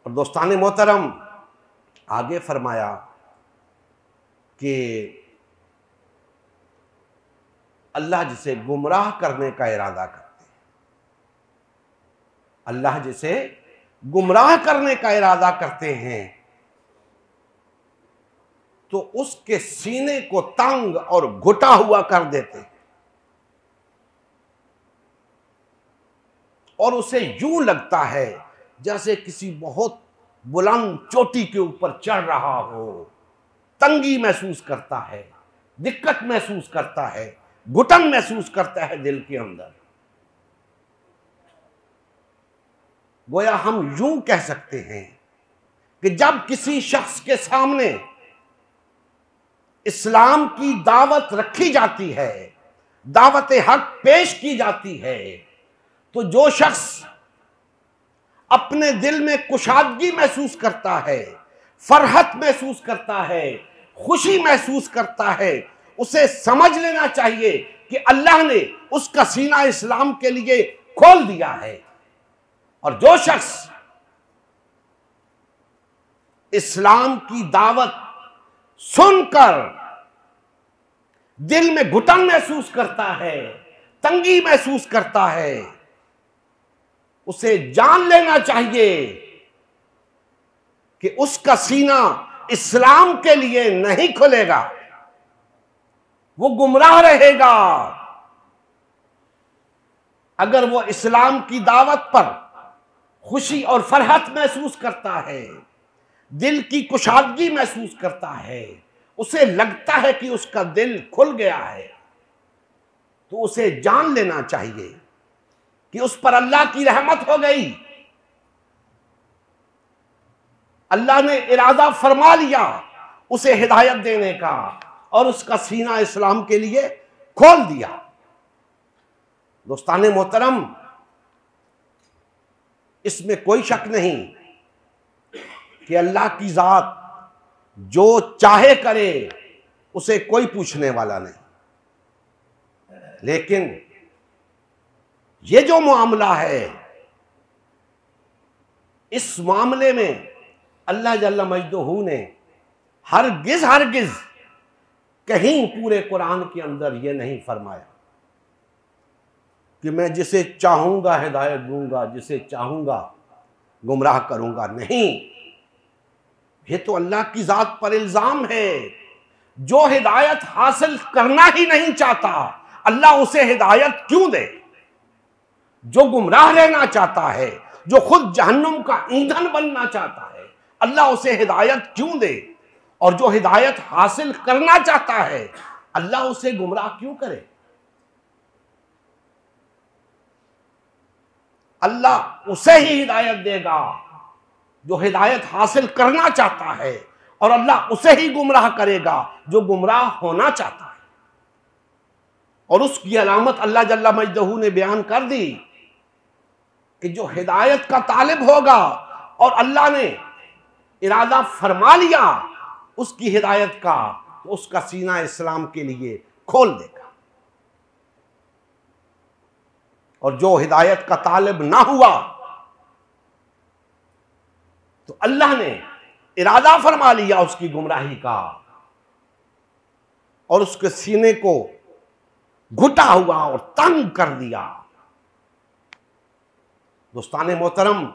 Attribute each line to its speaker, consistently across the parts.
Speaker 1: और दोस्तान मोहतरम आगे फरमाया कि अल्लाह जिसे गुमराह करने का इरादा करते हैं, अल्लाह जिसे गुमराह करने का इरादा करते हैं तो उसके सीने को तंग और घुटा हुआ कर देते हैं और उसे यूं लगता है जैसे किसी बहुत बुलंद चोटी के ऊपर चढ़ रहा हो। तंगी महसूस करता है, दिक्कत महसूस करता है, घुटन महसूस करता है दिल के अंदर। गोया हम यूं कह सकते हैं कि जब किसी शख्स के सामने इस्लाम की दावत रखी जाती है, दावत हक पेश की जाती है, तो जो शख्स अपने दिल में कुशादगी महसूस करता है, फरहत महसूस करता है, खुशी महसूस करता है, उसे समझ लेना चाहिए कि अल्लाह ने उसका सीना इस्लाम के लिए खोल दिया है। और जो शख्स इस्लाम की दावत सुनकर दिल में घुटन महसूस करता है, तंगी महसूस करता है, उसे जान लेना चाहिए कि उसका सीना इस्लाम के लिए नहीं खुलेगा, वो गुमराह रहेगा। अगर वो इस्लाम की दावत पर खुशी और फरहत महसूस करता है, दिल की कुशादगी महसूस करता है, उसे लगता है कि उसका दिल खुल गया है, तो उसे जान लेना चाहिए कि उस पर अल्लाह की रहमत हो गई। अल्लाह ने इरादा फरमा लिया उसे हिदायत देने का और उसका सीना इस्लाम के लिए खोल दिया। दोस्ताने मोहतरम, इसमें कोई शक नहीं कि अल्लाह की जात जो चाहे करे, उसे कोई पूछने वाला नहीं। लेकिन ये जो मामला है, इस मामले में अल्लाह जल्ला मजदूहू ने हरगिज कहीं पूरे कुरान के अंदर यह नहीं फरमाया कि मैं जिसे चाहूंगा हिदायत दूंगा, जिसे चाहूंगा गुमराह करूंगा। नहीं, ये तो अल्लाह की जात पर इल्जाम है। जो हिदायत हासिल करना ही नहीं चाहता, अल्लाह उसे हिदायत क्यों दे? जो गुमराह रहना चाहता है, जो खुद जहन्नुम का ईंधन बनना चाहता है, अल्लाह उसे हिदायत क्यों दे? और जो हिदायत हासिल करना चाहता है, अल्लाह उसे गुमराह क्यों करे? अल्लाह उसे ही हिदायत देगा जो हिदायत हासिल करना चाहता है, और अल्लाह उसे ही गुमराह करेगा जो गुमराह होना चाहता है। और उसकी अलामत अल्लाह जल्ला मजदहू ने बयान कर दी कि जो हिदायत का तालिब होगा और अल्लाह ने इरादा फरमा लिया उसकी हिदायत का, तो उसका सीना इस्लाम के लिए खोल देगा। और जो हिदायत का तालिब ना हुआ, तो अल्लाह ने इरादा फरमा लिया उसकी गुमराही का और उसके सीने को घुटा हुआ और तंग कर दिया। दोस्ताने मोहतरम,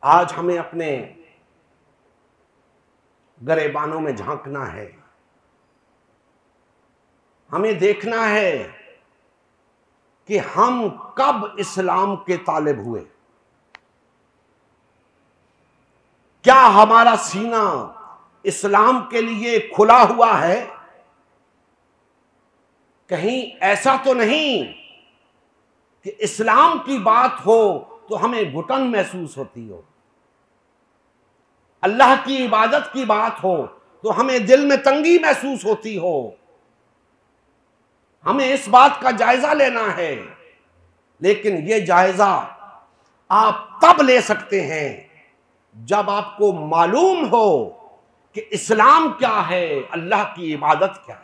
Speaker 1: आज हमें अपने गरेबानों में झांकना है। हमें देखना है कि हम कब इस्लाम के तालिब हुए। क्या हमारा सीना इस्लाम के लिए खुला हुआ है? कहीं ऐसा तो नहीं कि इस्लाम की बात हो तो हमें घुटन महसूस होती हो, अल्लाह की इबादत की बात हो तो हमें दिल में तंगी महसूस होती हो। हमें इस बात का जायजा लेना है, लेकिन यह जायजा आप तब ले सकते हैं जब आपको मालूम हो कि इस्लाम क्या है, अल्लाह की इबादत क्या है।